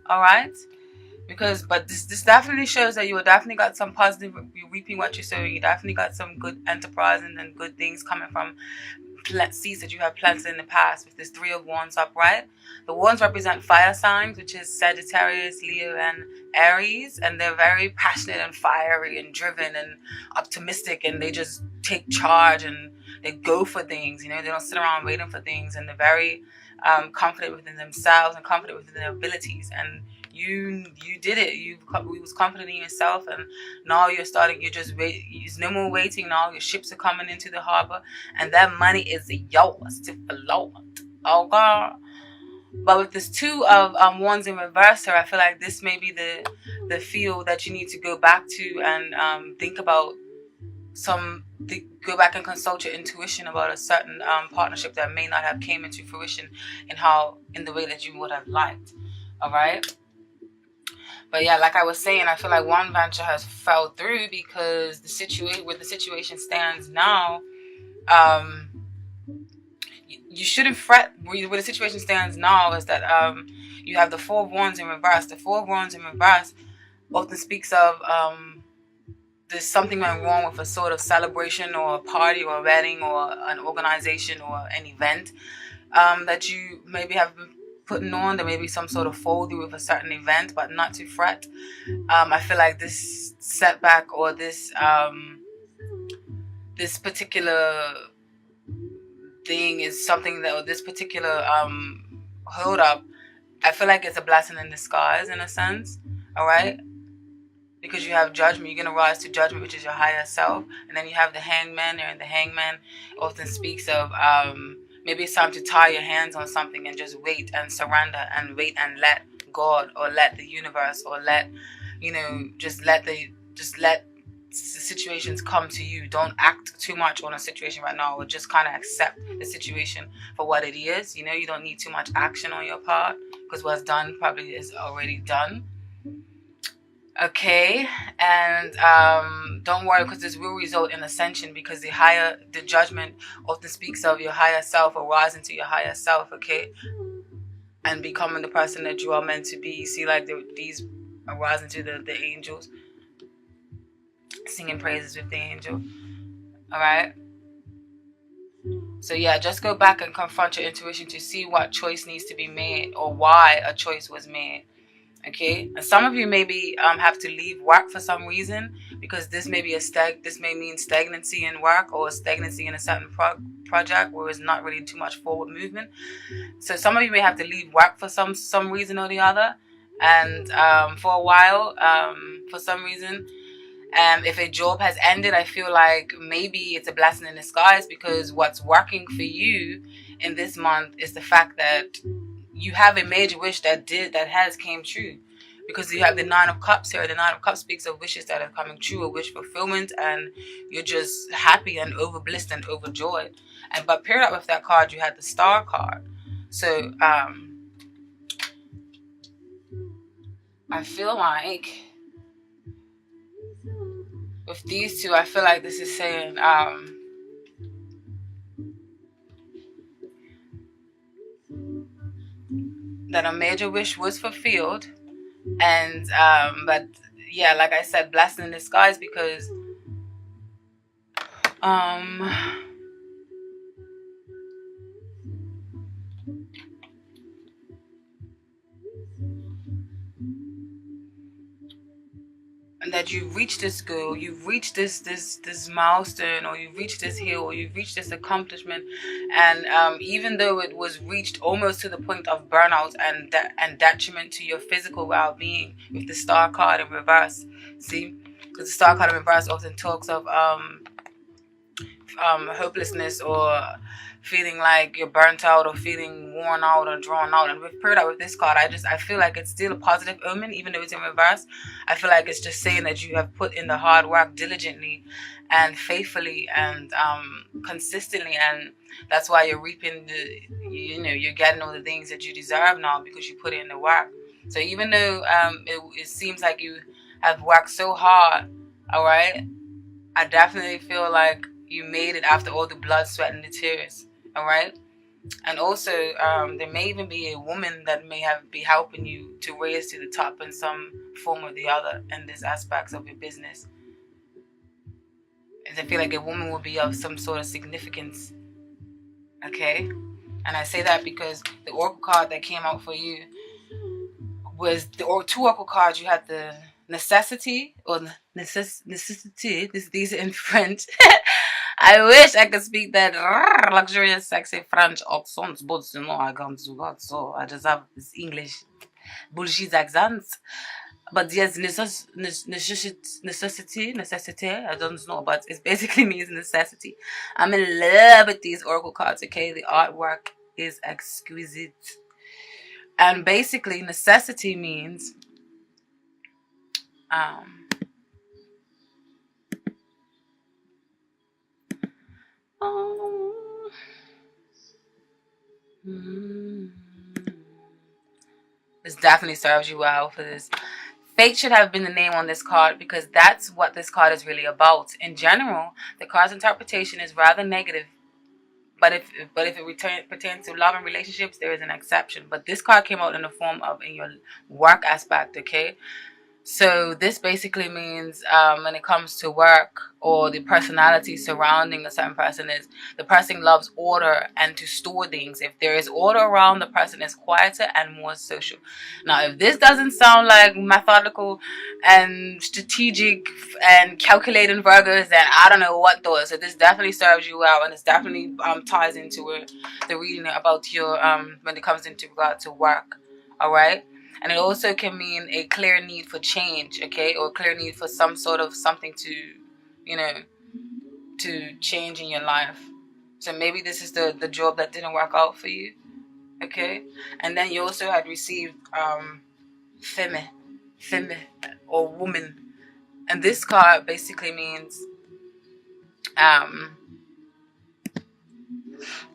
All right. Because, but this definitely shows that you definitely got some positive. You're reaping what you're sowing. You definitely got some good enterprise and good things coming from seeds that you have planted in the past. With this Three of Wands upright, the wands represent fire signs, which is Sagittarius, Leo, and Aries, and they're very passionate and fiery and driven and optimistic, and they just take charge and they go for things. You know, they don't sit around waiting for things, and they're very confident within themselves and confident within their abilities. And you did it. You was confident in yourself, and now you're starting. You're just wait. There's no more waiting now. Your ships are coming into the harbor, and that money is yours to float. Oh God. But with this Two of Wands in reverse here, I feel like this may be the field that you need to go back to and think about go back and consult your intuition about a certain partnership that may not have came into fruition in the way that you would have liked. All right. But yeah, like I was saying, I feel like one venture has fell through because where the situation stands now, um, you shouldn't fret. Where the situation stands now is that you have the Four of Wands in reverse. The Four of Wands in reverse often speaks of there's something went wrong with a sort of celebration or a party or a wedding or an organization or an event that you maybe have been putting on. There may be some sort of fall through with a certain event, but not to fret. I feel like this setback or this particular thing is something that, or this particular hold up, I feel like it's a blessing in disguise in a sense. All right. Because you have judgment, you're going to rise to judgment, which is your higher self. And then you have the hangman there, and the hangman often speaks of maybe it's time to tie your hands on something and just wait and surrender and wait and let God or let the universe or let, just let the situations come to you. Don't act too much on a situation right now, or just kind of accept the situation for what it is. You don't need too much action on your part, because what's done probably is already done. Okay, and don't worry, because this will result in ascension, because the judgment often speaks of your higher self or rising to your higher self, okay, and becoming the person that you are meant to be. You see, like these are rising to the angels, singing praises with the angel. All right. So yeah, just go back and confront your intuition to see what choice needs to be made or why a choice was made. Okay, and some of you maybe have to leave work for some reason, because this may be this may mean stagnancy in work or stagnancy in a certain project where there's not really too much forward movement. So some of you may have to leave work for some reason or the other, and for a while, for some reason. If a job has ended, I feel like maybe it's a blessing in disguise, because what's working for you in this month is the fact that you have a major wish that has came true, because you have the Nine of Cups here. The Nine of Cups speaks of wishes that are coming true, a wish fulfillment, and you're just happy and overblissed and overjoyed. But paired up with that card, you had the Star card. So I feel like with these two, I feel like this is saying that a major wish was fulfilled, and but yeah, like I said, blessing in disguise, because and that you've reached this goal, you've reached this milestone, or you've reached this hill, or you've reached this accomplishment, and even though it was reached almost to the point of burnout and detriment to your physical well-being, with the Star card in reverse. See, because the Star card in reverse often talks of hopelessness, or feeling like you're burnt out, or feeling worn out or drawn out. And with paired out with this card, I feel like it's still a positive omen, even though it's in reverse. I feel like it's just saying that you have put in the hard work diligently and faithfully and consistently, and that's why you're reaping you're getting all the things that you deserve now, because you put in the work. So even though it seems like you have worked so hard, all right, I definitely feel like you made it after all the blood, sweat, and the tears. All right. And also, there may even be a woman that may be helping you to raise to the top in some form or the other in these aspects of your business. And I feel like a woman will be of some sort of significance. Okay? And I say that because the oracle card that came out for you was two oracle cards. You had the necessity or necessity. These are in French. I wish I could speak that luxurious, sexy French accent, but you know I can't do that. So I just have this English bullshit accent. But yes, necessity. I don't know, but it basically means necessity. I'm in love with these oracle cards. Okay, the artwork is exquisite. And basically, necessity means um, oh, this definitely serves you well for this. Fate should have been the name on this card because that's what this card is really about. In general, the card's interpretation is rather negative. But if it pertains to love and relationships, there is an exception. But this card came out in the form of in your work aspect, okay? So this basically means when it comes to work or the personality surrounding a certain person is the person loves order and to store things. If there is order around, the person is quieter and more social. Now, if this doesn't sound like methodical and strategic and calculating Virgos, then I don't know what does. So this definitely serves you well, and it's definitely ties into the reading about your when it comes into regard to work. All right. And it also can mean a clear need for change, okay? Or a clear need for some sort of something to, you know, to change in your life. So maybe this is the job that didn't work out for you, okay? And then you also had received femme, or woman. And this card basically means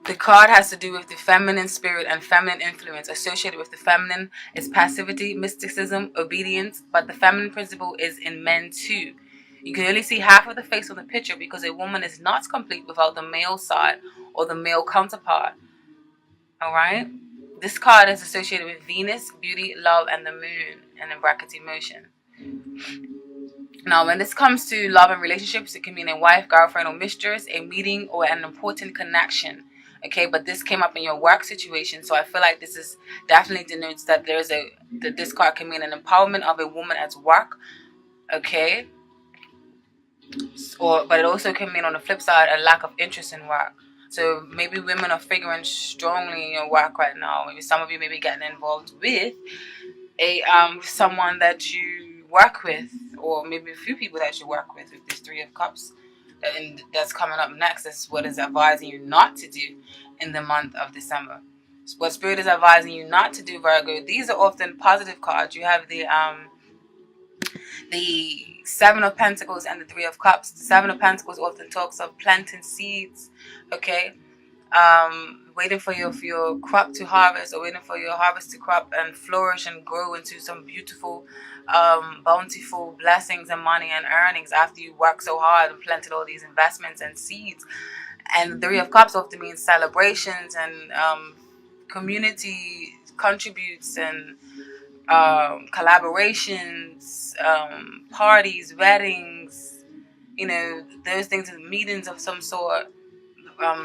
the card has to do with the feminine spirit and feminine influence. Associated with the feminine is passivity, mysticism, obedience, but the feminine principle is in men too. You can only see half of the face on the picture because a woman is not complete without the male side or the male counterpart. Alright? This card is associated with Venus, beauty, love, and the moon, and in brackets emotion. Now, when this comes to love and relationships, it can mean a wife, girlfriend, or mistress, a meeting, or an important connection. Okay, but this came up in your work situation, so I feel like this is definitely denotes that this card can mean an empowerment of a woman at work. Okay, but it also can mean on the flip side a lack of interest in work. So maybe women are figuring strongly in your work right now. Maybe some of you may be getting involved with a someone that you work with, or maybe a few people that you work with this Three of Cups. And that's coming up next. That's what is advising you not to do in the month of December. What Spirit is advising you not to do, Virgo. These are often positive cards. You have the Seven of Pentacles and the Three of Cups. The Seven of Pentacles often talks of planting seeds. Okay. Waiting for your crop to harvest, or waiting for your harvest to crop and flourish and grow into some beautiful bountiful blessings and money and earnings after you work so hard and planted all these investments and seeds. And the Three of Cups often means celebrations and community contributes and collaborations, parties, weddings, those things, meetings of some sort,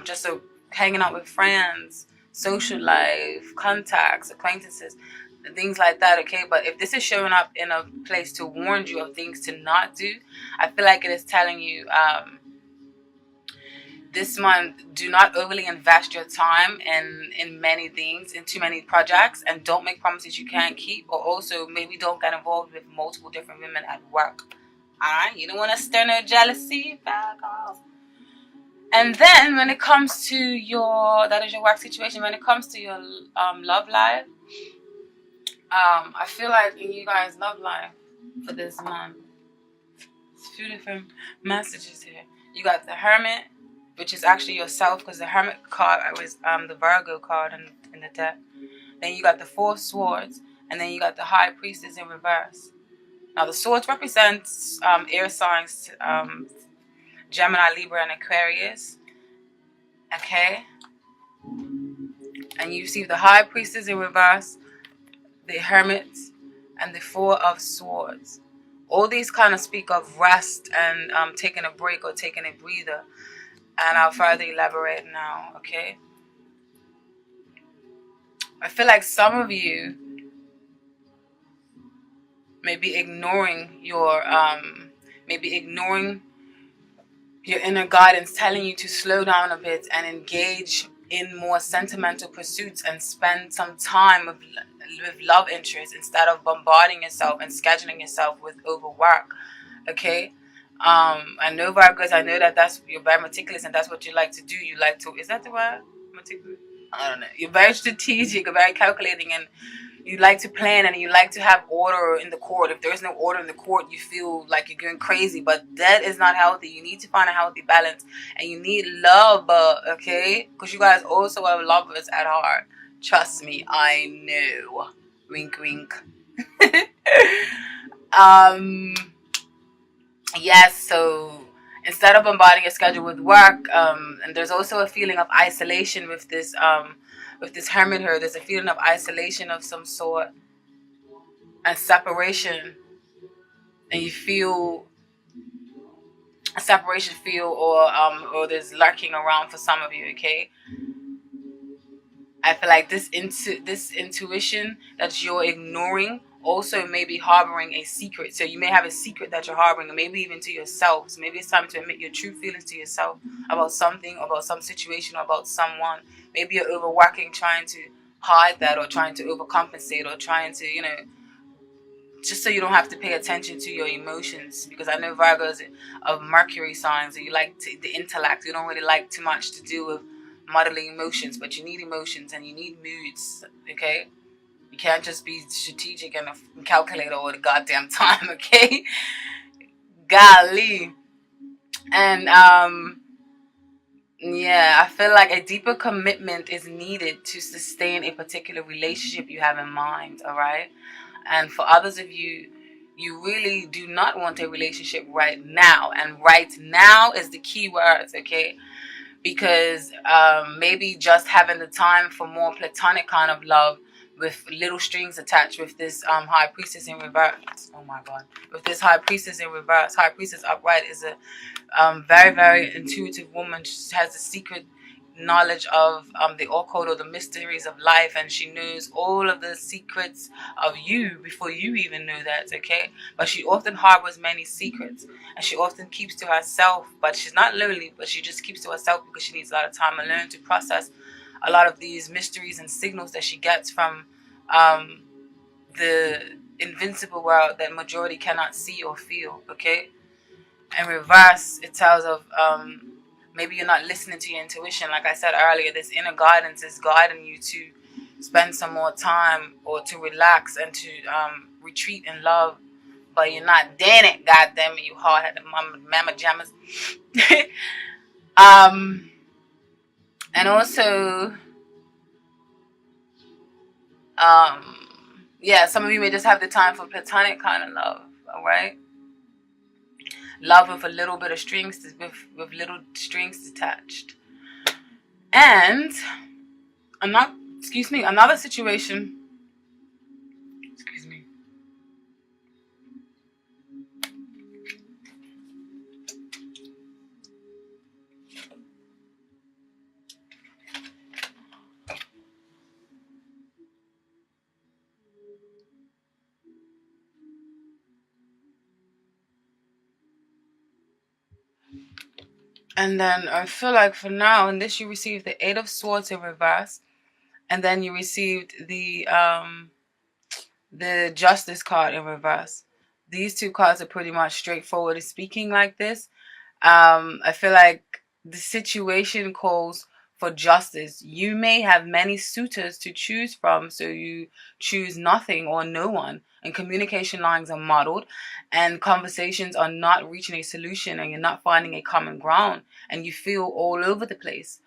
just hanging out with friends, social life, contacts, acquaintances, things like that, okay? But if this is showing up in a place to warn you of things to not do, I feel like it is telling you this month, do not overly invest your time in many things, in too many projects, and don't make promises you can't keep, or also maybe don't get involved with multiple different women at work. Alright? You don't want to stir no jealousy, Virgos. And then when it comes to that is your work situation, when it comes to your love life, I feel like in you guys' love life for this month, there's a few different messages here. You got the Hermit, which is actually yourself, because the Hermit card was the Virgo card in the deck. Then you got the Four of Swords, and then you got the High Priestess in reverse. Now the swords represents air signs, Gemini, Libra, and Aquarius. Okay. And you receive the High Priestess in reverse, the Hermit, and the Four of Swords. All these kind of speak of rest and taking a break or taking a breather. And I'll further elaborate now, okay? I feel like some of you may be ignoring your inner guidance telling you to slow down a bit and engage in more sentimental pursuits and spend some time with love interests instead of bombarding yourself and scheduling yourself with overwork. Okay. I know Virgos, I know that's, you're very meticulous and that's what you like to do. You like to, is that the word? Meticulous? I don't know. You're very strategic, very calculating, and you like to plan and you like to have order in the court. If there's no order in the court, you feel like you're going crazy, but that is not healthy. You need to find a healthy balance, and you need love, okay? Because you guys also are lovers at heart. Trust me, I know. Wink, wink. Yes, so instead of bombarding your schedule with work, and there's also a feeling of isolation with this hermit here. There's a feeling of isolation of some sort and separation, and you feel a separation feel, or there's lurking around for some of you. Okay, I feel like this intuition that you're ignoring also may be harboring a secret. So you may have a secret that you're harboring, maybe even to yourself. So maybe it's time to admit your true feelings to yourself about something, about some situation, or about someone. Maybe you're overworking, trying to hide that, or trying to overcompensate, or trying to, just so you don't have to pay attention to your emotions. Because I know Virgos of Mercury signs, and you like the intellect. You don't really like too much to do with modeling emotions, but you need emotions and you need moods, okay? You can't just be strategic and a calculator all the goddamn time, okay? Golly. And yeah, I feel like a deeper commitment is needed to sustain a particular relationship you have in mind, all right? And for others of you, you really do not want a relationship right now. And right now is the key words, okay? Because maybe just having the time for more platonic kind of love with little strings attached with this High Priestess in reverse. Oh my God. With this High Priestess in reverse. High Priestess upright is a very, very intuitive woman. She has a secret knowledge of the occult or the mysteries of life, and she knows all of the secrets of you before you even know that, okay? But she often harbors many secrets, and she often keeps to herself. But she's not lonely, but she just keeps to herself because she needs a lot of time alone to process a lot of these mysteries and signals that she gets from the invincible world that majority cannot see or feel, okay? In reverse, it tells of maybe you're not listening to your intuition. Like I said earlier, this inner guidance is guiding you to spend some more time or to relax and to retreat in love, but you're not doing it. God damn it, you hard-headed mama jammers. And also, yeah, some of you may just have the time for platonic kind of love, all right? Love with a little bit of strings, with little strings attached. And another situation. Excuse me. And then I feel like for now, in this you received the Eight of Swords in reverse, and then you received the Justice card in reverse. These two cards are pretty much straightforward in speaking like this. I feel like the situation calls for justice. You may have many suitors to choose from, so you choose nothing or no one. And communication lines are muddled, and conversations are not reaching a solution, and you're not finding a common ground, and you feel all over the place.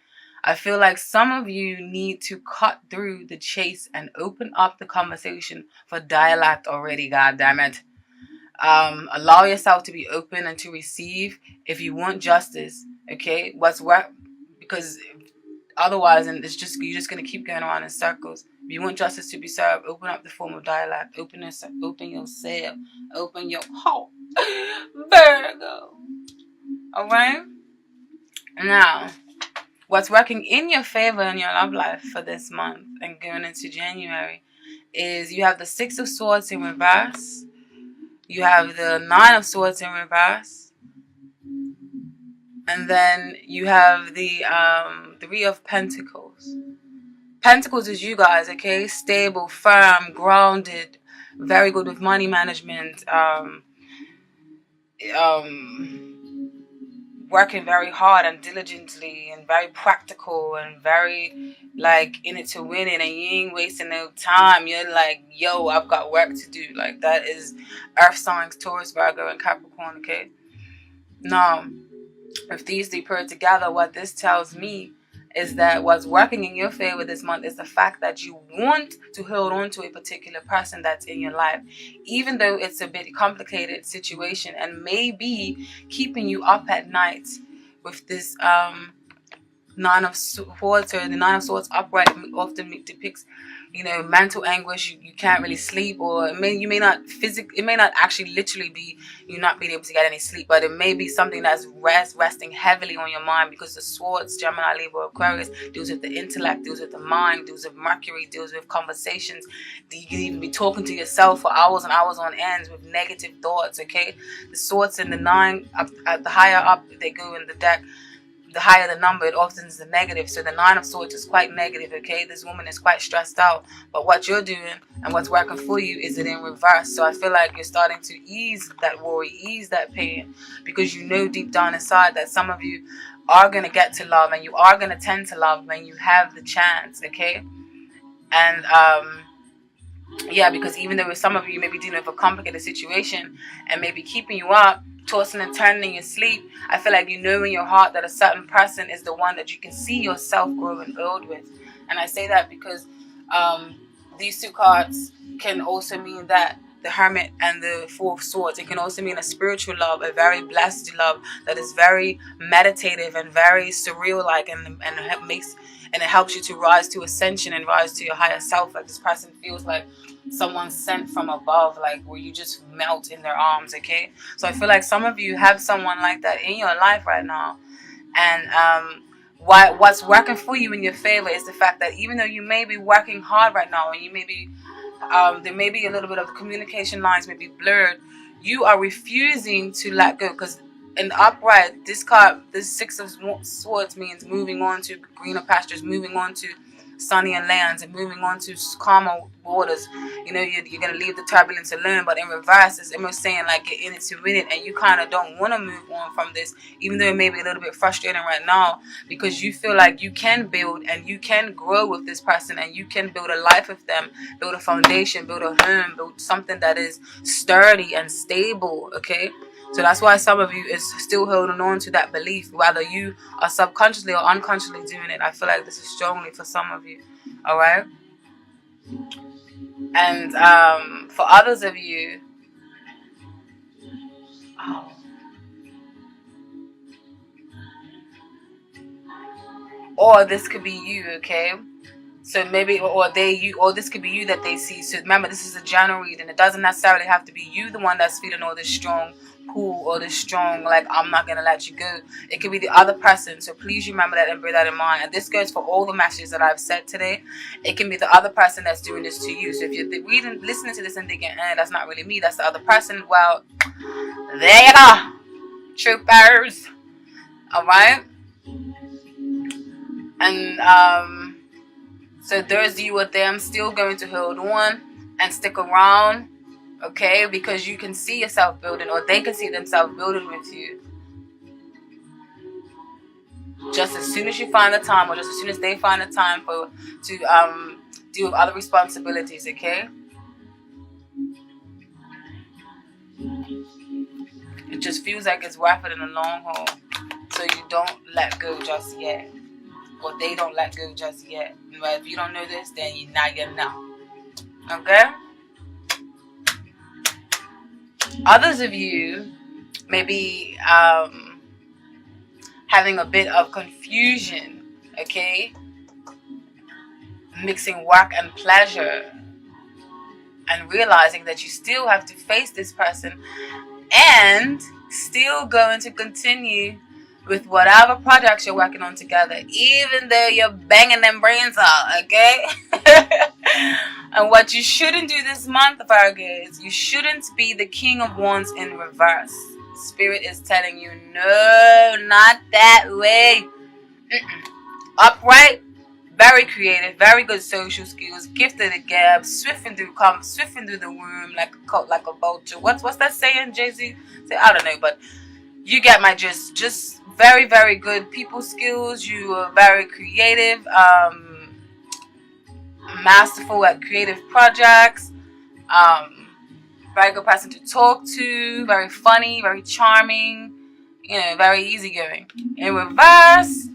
I feel like some of you need to cut through the chase and open up the conversation for dialect already, God damn it. Allow yourself to be open and to receive if you want justice, okay? Because Otherwise, and you're just gonna keep going around in circles. If you want justice to be served, open up the form of dialogue. Open yourself. Open yourself. Open your heart. Virgo. All right. Now, what's working in your favor in your love life for this month and going into January is you have the Six of Swords in reverse. You have the Nine of Swords in reverse. And then you have the Three of Pentacles. Pentacles is you guys, okay? Stable, firm, grounded, very good with money management, working very hard and diligently and very practical and very like in it to win it, and you ain't wasting no time. You're like, yo, I've got work to do. Like, that is earth signs, Taurus, Virgo, and Capricorn, okay? Now, if these three paired together, what this tells me is that what's working in your favor this month is the fact that you want to hold on to a particular person that's in your life, even though it's a bit complicated situation and maybe keeping you up at night with this Nine of Swords, or the Nine of Swords upright often depicts, mental anguish. You can't really sleep, or it may not actually literally be you not being able to get any sleep, but it may be something that's resting heavily on your mind, because the Swords, Gemini, Libra, Aquarius, deals with the intellect, deals with the mind, deals with Mercury, deals with conversations. You can even be talking to yourself for hours and hours on ends with negative thoughts, okay? The Swords and the Nine, the higher up they go in the deck, the higher the number, it often is the negative. So the Nine of Swords is quite negative, okay? This woman is quite stressed out. But what you're doing and what's working for you is it in reverse. So I feel like you're starting to ease that worry, ease that pain, because you know deep down inside that some of you are going to get to love, and you are going to tend to love when you have the chance, okay? And yeah, because even though some of you may be dealing with a complicated situation and maybe keeping you up, tossing and turning in your sleep, I feel like you know in your heart that a certain person is the one that you can see yourself growing old with. And I say that because these two cards can also mean that the Hermit and the Four of Swords, it can also mean a spiritual love, a very blessed love that is very meditative and very surreal-like, and it helps you to rise to ascension and rise to your higher self. Like, this person feels like someone sent from above, like where you just melt in their arms, okay? So I feel like some of you have someone like that in your life right now. And what's working for you in your favor is the fact that even though you may be working hard right now, and you may be there may be a little bit of the communication lines may be blurred, you are refusing to let go. Because in the upright, this card, this Six of Swords, means moving on to greener pastures, moving on to sunnier lands, and moving on to calmer waters. You're going to leave the turbulence alone. But in reverse, it's almost saying like you're in it to win it, and you kind of don't want to move on from this, even though it may be a little bit frustrating right now, because you feel like you can build and you can grow with this person, and you can build a life with them, build a foundation, build a home, build something that is sturdy and stable, okay? So that's why some of you is still holding on to that belief, whether you are subconsciously or unconsciously doing it. I feel like this is strongly for some of you, all right? And for others of you, or this could be you, okay? So maybe, or this could be you that they see. So remember, this is a general reading. It doesn't necessarily have to be you, the one that's feeling all this strong pull or this strong, like, I'm not going to let you go. It could be the other person. So please remember that and bear that in mind. And this goes for all the messages that I've said today. It can be the other person that's doing this to you. So if you're listening to this and thinking, that's not really me, that's the other person, well, there you go, troopers. All right? And so those you with them still going to hold on and stick around, okay? Because you can see yourself building, or they can see themselves building with you. Just as soon as you find the time, or just as soon as they find the time to deal with other responsibilities, okay? It just feels like it's worth it in the long haul. So you don't let go just yet. Or they don't let go just yet. But if you don't know this, then now you know. Okay? Others of you may be having a bit of confusion, okay? mixing work and pleasure, and realizing that you still have to face this person and still going to continue with whatever projects you're working on together, even though you're banging them brains out, okay? And what you shouldn't do this month, Virgo, is you shouldn't be the King of Wands in reverse. Spirit is telling you, no, not that way. Upright, very creative, very good social skills, gifted at gab, swifting through the womb like a vulture. What's that saying, Jay-Z? I don't know, but you get my gist. Just very, very good people skills. You are very creative, masterful at creative projects, very good person to talk to, very funny, very charming, very easygoing. In reverse,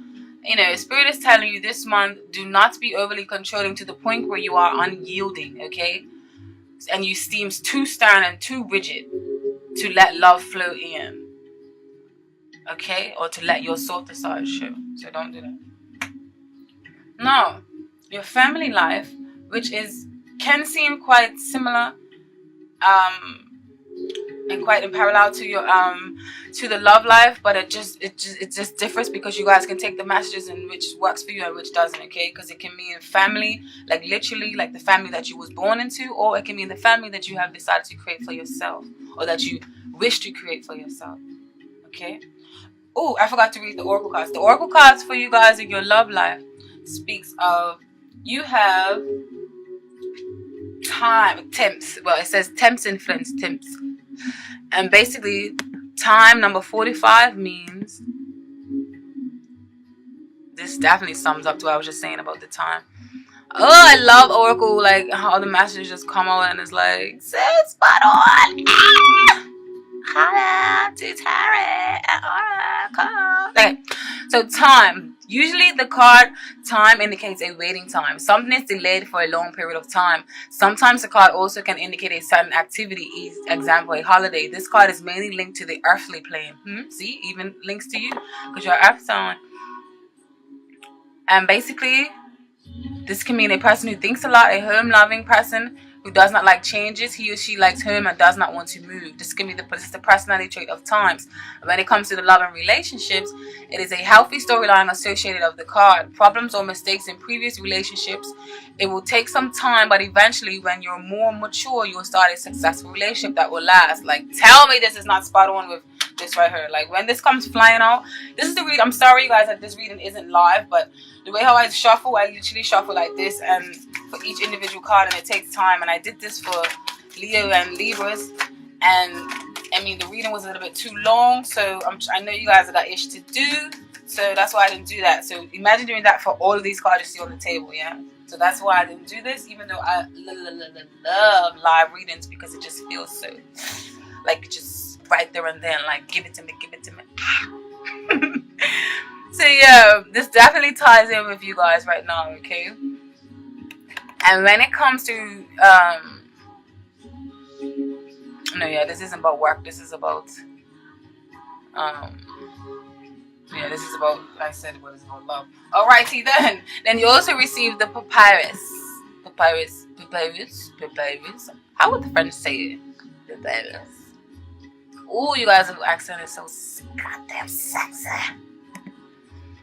Spirit is telling you this month, do not be overly controlling to the point where you are unyielding, okay? And you seem too stern and too rigid to let love flow in, okay? Or to let your softer side show. So don't do that. Now, your family life, which can seem quite similar, and quite in parallel to your to the love life, but it just differs because you guys can take the messages in which works for you and which doesn't, okay? Because it can mean family, like literally like the family that you was born into, or it can mean the family that you have decided to create for yourself, or that you wish to create for yourself, okay? Oh, I forgot to read the oracle cards. The oracle cards for you guys in your love life speaks of you have time, temps. Well, it says temps influence, temps. And basically, time number 45 means, this definitely sums up to what I was just saying about the time. Oh, I love oracle, like how the messages just come out and it's like, so spot on. Okay, so time. Usually the card time indicates a waiting time. Something is delayed for a long period of time. Sometimes the card also can indicate a certain activity, example, a holiday. This card is mainly linked to the earthly plane. See, even links to you because you're earth sign. And basically, this can mean a person who thinks a lot, a home-loving person who does not like changes. He or she likes home and does not want to move. This can be the personality trait of times. When it comes to the love and relationships, it is a healthy storyline associated of the card. Problems or mistakes in previous relationships. It will take some time, but eventually when you're more mature, you'll start a successful relationship that will last. Like, tell me this is not spot on with this right here. Like, when this comes flying out, this is the read. I'm sorry, you guys, that this reading isn't live, but the way how I shuffle, I literally shuffle like this, and for each individual card, and it takes time. And I did this for Leo and Libras, and I mean the reading was a little bit too long, so I know you guys have got ish to do, so that's why I didn't do that. So imagine doing that for all of these cards you see on the table, yeah. So that's why I didn't do this, even though I love live readings because it just feels so like just right there and then, like give it to me. So yeah, this definitely ties in with you guys right now, okay? And when it comes to this isn't about work, this is about this is about, like I said, what is about love. Alrighty then you also receive the papyrus. How would the French say it? Papyrus. Oh, you guys' accent is so goddamn sexy.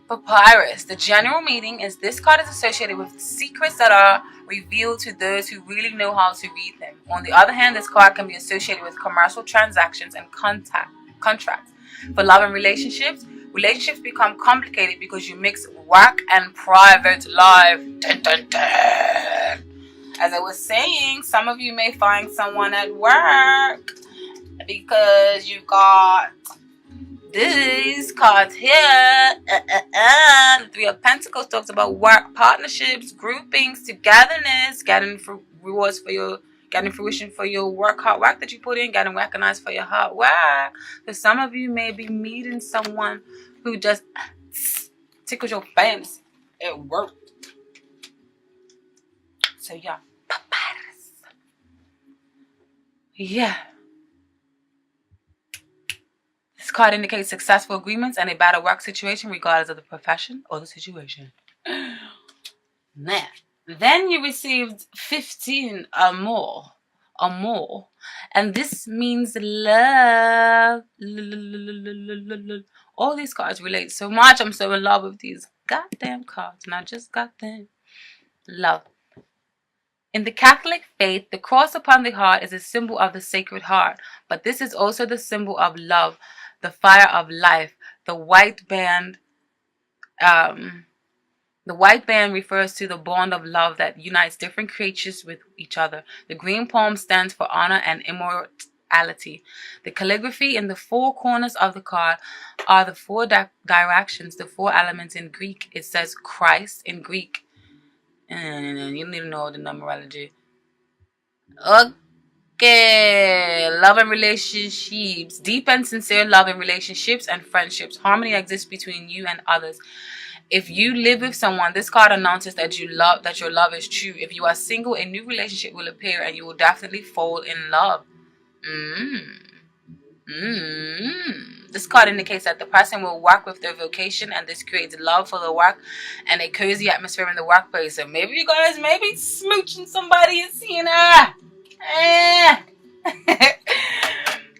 Papyrus. The general meaning is this card is associated with secrets that are revealed to those who really know how to read them. On the other hand, this card can be associated with commercial transactions and contracts. For love and relationships become complicated because you mix work and private life. Dun, dun, dun. As I was saying, some of you may find someone at work because you got these cards here. The Three of Pentacles talks about work, partnerships, groupings, togetherness, getting rewards for your, getting fruition for your hard work that you put in, getting recognized for your hard work. So some of you may be meeting someone who just tickles your fancy at work. So yeah, papyrus. Yeah. This card indicates successful agreements and a better work situation regardless of the profession or the situation. Nah. Then you received 15 or more. Or more. And this means love. All these cards relate so much. I'm so in love with these goddamn cards. And I just got them. Love. In the Catholic faith, the cross upon the heart is a symbol of the Sacred Heart, but this is also the symbol of love, the fire of life. The white band, the white band refers to the bond of love that unites different creatures with each other. The green palm stands for honor and immortality. The calligraphy in the four corners of the card are the four directions, the four elements in Greek. It says Christ in Greek. You don't even know the numerology. Okay, love and relationships. Deep and sincere love in relationships and friendships. Harmony exists between you and others. If you live with someone, this card announces that your love is true. If you are single, a new relationship will appear and you will definitely fall in love. This card indicates that the person will work with their vocation, and this creates love for the work and a cozy atmosphere in the workplace. So maybe you guys may be smooching somebody and seeing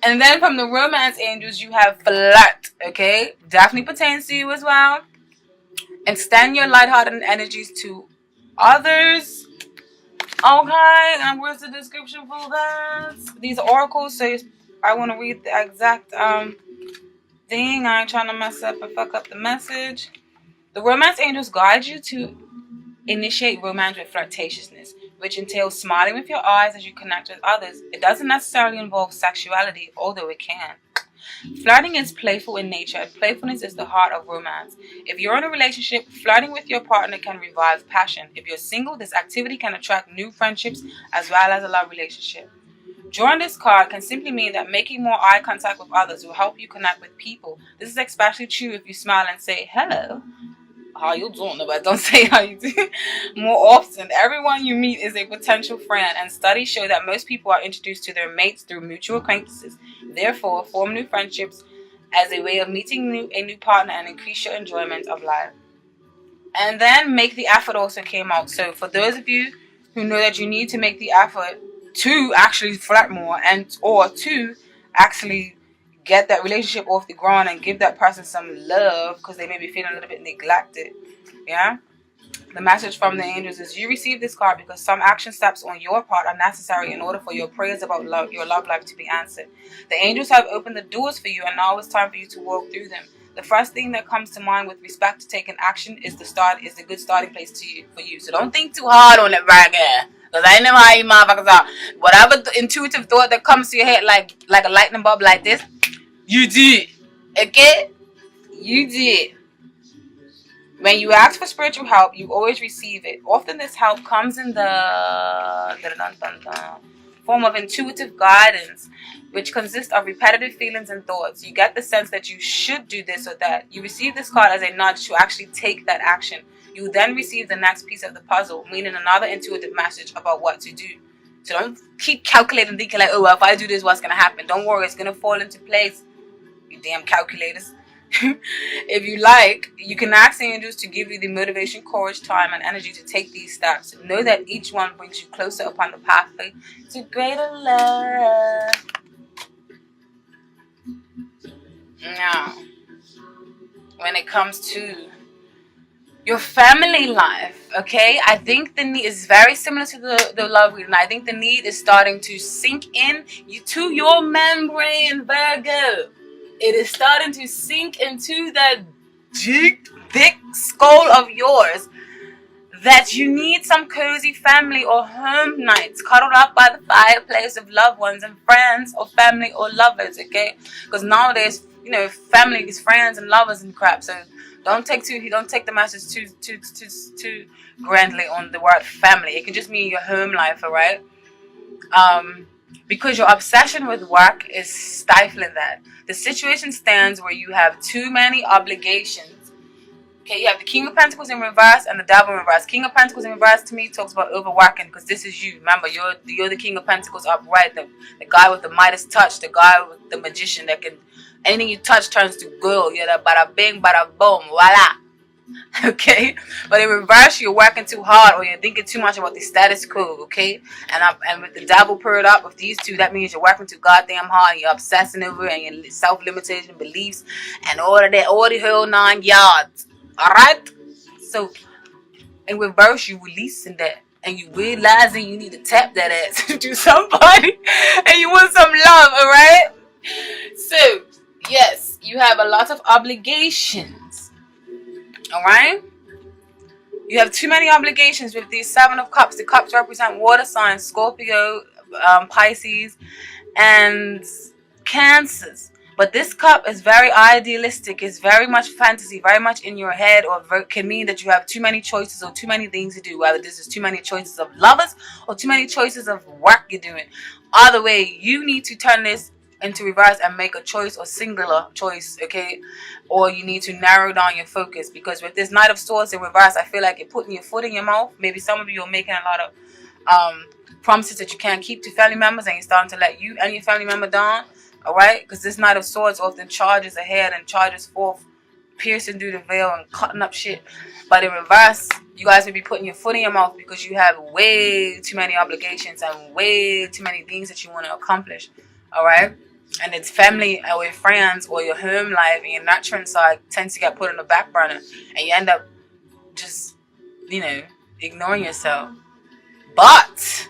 And then from the romance angels, you have flirt. Okay, definitely pertains to you as well. Extend your lighthearted energies to others. Okay, and where's the description for that? These oracles, so I want to read the exact thing. I ain't trying to mess up and fuck up the message. The romance angels guide you to initiate romance with flirtatiousness, which entails smiling with your eyes as you connect with others. It doesn't necessarily involve sexuality, although it can. Flirting is playful in nature, and playfulness is the heart of romance. If you're in a relationship, flirting with your partner can revive passion. If you're single, this activity can attract new friendships as well as a love relationship. Drawing this card can simply mean that making more eye contact with others will help you connect with people. This is especially true if you smile and say, hello, how you doing? But don't say how you do. More often, everyone you meet is a potential friend, and studies show that most people are introduced to their mates through mutual acquaintances. Therefore, form new friendships as a way of meeting a new partner and increase your enjoyment of life. And then make the effort also came out. So for those of you who know that you need to make the effort to actually flirt more or to actually get that relationship off the ground and give that person some love because they may be feeling a little bit neglected. Yeah? The message from the angels is you receive this card because some action steps on your part are necessary in order for your prayers about your love life to be answered. The angels have opened the doors for you, and now it's time for you to walk through them. The first thing that comes to mind with respect to taking action is the good starting place for you. So don't think too hard on it, Virgo. Because I know how you motherfuckers are. Whatever the intuitive thought that comes to your head like a lightning bulb like this, you did. Okay? You did. When you ask for spiritual help, you always receive it. Often this help comes in the form of intuitive guidance, which consists of repetitive feelings and thoughts. You get the sense that you should do this or that. You receive this card as a nudge to actually take that action. You then receive the next piece of the puzzle, meaning another intuitive message about what to do. So don't keep calculating, thinking like, oh, well, if I do this, what's going to happen? Don't worry, it's going to fall into place. You damn calculators. If you like, you can ask the angels to give you the motivation, courage, time, and energy to take these steps. Know that each one brings you closer upon the pathway to greater love. Now, when it comes to your family life, okay, I think the need is very similar to the love reading. I think the need is starting to sink in to your membrane, Virgo. It is starting to sink into that deep, thick skull of yours that you need some cozy family or home nights cuddled up by the fireplace of loved ones and friends or family or lovers, okay? Because nowadays, family is friends and lovers and crap. So don't take the message too grandly on the word family. It can just mean your home life, all right? Because your obsession with work is stifling that. The situation stands where you have too many obligations. Okay, you have the King of Pentacles in reverse and the Devil in reverse. King of Pentacles in reverse to me talks about overworking because this is you. Remember, you're the King of Pentacles upright, the guy with the Midas touch, the guy with the magician that can, anything you touch turns to gold. You're the bada bing, bada boom, voila. Okay, but in reverse, you're working too hard or you're thinking too much about the status quo. Okay, and with the double paired up with these two, that means you're working too goddamn hard and you're obsessing over and your self-limitation beliefs and all of that, all the whole 9 yards. All right, so in reverse, you releasing that and you realizing you need to tap that ass to somebody and you want some love. All right, so yes, you have a lot of obligations. All right. You have too many obligations with these 7 of Cups. The cups represent water signs, Scorpio, Pisces, and Cancers. But this cup is very idealistic. It's very much fantasy, very much in your head, or can mean that you have too many choices or too many things to do. Whether this is too many choices of lovers or too many choices of work you're doing. Either way, you need to turn this into reverse and make a choice or singular choice, okay? Or you need to narrow down your focus, because with this Knight of Swords in reverse, I feel like you're putting your foot in your mouth. Maybe some of you are making a lot of promises that you can't keep to family members, and you're starting to let you and your family member down. All right, because this Knight of Swords often charges ahead and charges forth, piercing through the veil and cutting up shit. But in reverse, you guys will be putting your foot in your mouth because you have way too many obligations and way too many things that you want to accomplish. All right, and it's family or your friends or your home life and your nurturing side tends to get put on the back burner, and you end up just, ignoring yourself. But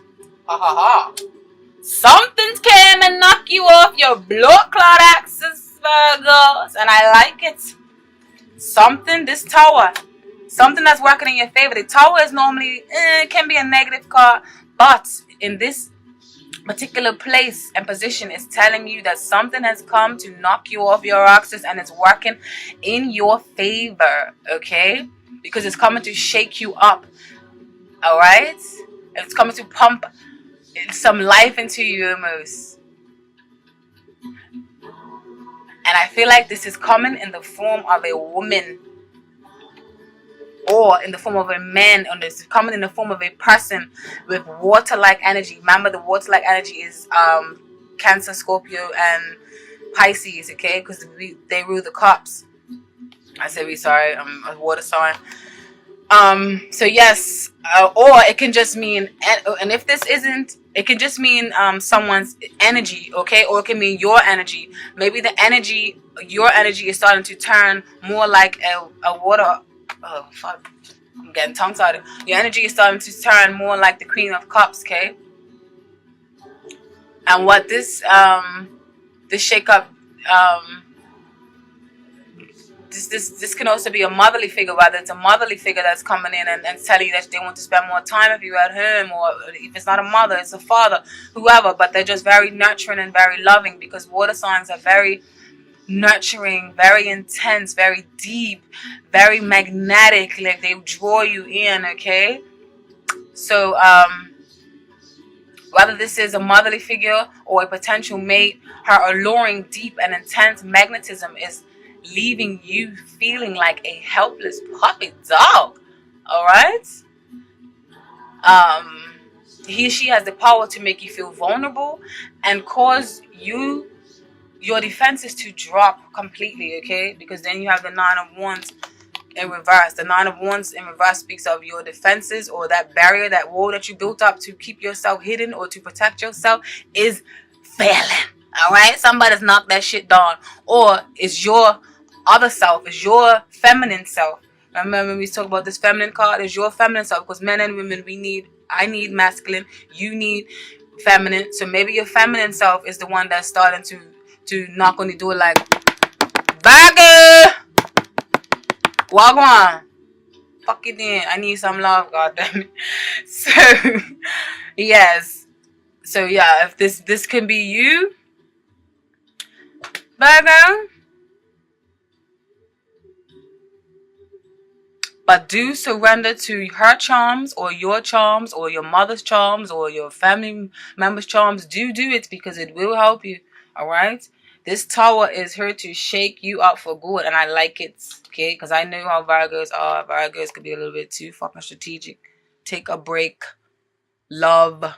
something's came and knock you off your blood clot axis, Virgos, and I like it. This tower, something that's working in your favor. The tower is normally can be a negative card, but in this particular place and position is telling you that something has come to knock you off your axis and it's working in your favor, okay? Because it's coming to shake you up, all right? It's coming to pump some life into you almost. And I feel like this is coming in the form of a woman or in the form of a man, or this is coming in the form of a person with water-like energy. Remember, the water-like energy is Cancer, Scorpio, and Pisces, okay? Because they rule the cups. I said I'm a water sign. So yes, or it can just mean, and if this isn't, it can just mean someone's energy, okay? Or it can mean your energy. Maybe your energy is starting to turn more like a water. Oh fuck, I'm getting tongue-tied. Your energy is starting to turn more like the Queen of Cups, okay? And what this shakeup, this can also be a motherly figure, whether it's a motherly figure that's coming in and telling you that they want to spend more time with you at home, or if it's not a mother, it's a father, whoever, but they're just very nurturing and very loving, because water signs are very nurturing, very intense, very deep, very magnetic, like they draw you in, okay? So whether this is a motherly figure or a potential mate, her alluring, deep and intense magnetism is leaving you feeling like a helpless puppy dog. All right. She has the power to make you feel vulnerable and cause your defenses to drop completely, okay? Because then you have the 9 of Wands in reverse. The 9 of Wands in reverse speaks of your defenses, or that barrier, that wall that you built up to keep yourself hidden or to protect yourself is failing. All right, somebody's knocked that shit down, or it's your other self, it's your feminine self. Remember when we talk about this feminine card, it's your feminine self, because men and women, I need masculine, you need feminine. So maybe your feminine self is the one that's starting to knock on the door like, Virgo, walk on, fuck it in, I need some love, goddamn it. So yes, so yeah, if this can be you, Virgo, but do surrender to her charms or your mother's charms or your family members' charms. Do it, because it will help you. All right. This tower is here to shake you up for good, and I like it. Okay, because I know how Virgos are. Virgos could be a little bit too fucking strategic. Take a break. Love.